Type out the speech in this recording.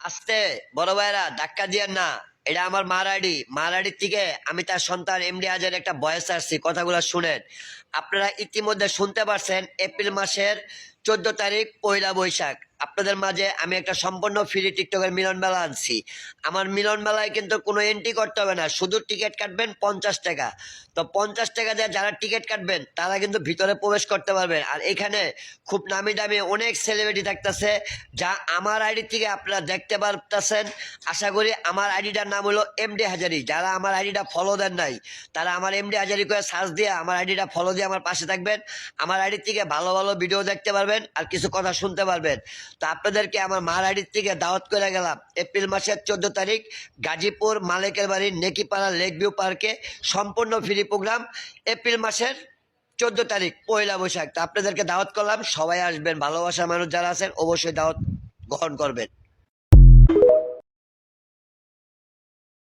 আস্তে বড় ভাইরা ধাক্কা দিয়েন না। এটা আমার মারাড়ির থেকে আমি তার সন্তান এমডি আজের একটা বয়স আসছি, কথাগুলো শুনেন। আপনারা ইতিমধ্যে শুনতে পারছেন এপ্রিল মাসের 14 তারিখ পয়লা বৈশাখ আপনাদের মাঝে আমি একটা সম্পূর্ণ ফ্রি টিকটকের মিলন মেলা আনছি। আমার মিলন মেলায় কিন্তু কোনো এন্ট্রি করতে হবে না, শুধু টিকিট কাটবেন 50 টাকা। তো 50 টাকা দিয়ে যারা টিকিট কাটবেন তারা কিন্তু ভিতরে প্রবেশ করতে পারবেন। আর এখানে খুব নামি দামি অনেক সেলিব্রিটি থাকতেছে, যা আমার আইডি থেকে আপনারা দেখতে পারতেছেন। আশা করি আমার আইডিটার নাম হলো এমডি হাজারি। যারা আমার আইডিটা ফলো দেন নাই তারা আমার এমডি হাজারি করে সার্চ দিয়ে আমার আইডিটা ফলো দিয়ে আমার পাশে থাকবেন। আমার আইডি থেকে ভালো ভালো ভিডিও দেখতে পারবেন আর কিছু কথা শুনতে পারবেন। তো আপনাদেরকে আমার মার আইডির থেকে দাওয়াত করে গেলাম এপ্রিল মাসের 14 তারিখ গাজীপুর মালিকের বাড়ির নেকিপাড়া লেক ভিউ পার্কে সম্পূর্ণ ফ্রি প্রোগ্রাম। এপ্রিল মাসের 14 তারিখ পয়লা বৈশাখ। তো আপনাদেরকে দাওয়াত করলাম, সবাই আসবেন, ভালোবাসার মানুষ যারা আছেন অবশ্যই দাওয়াত গ্রহণ করবেন।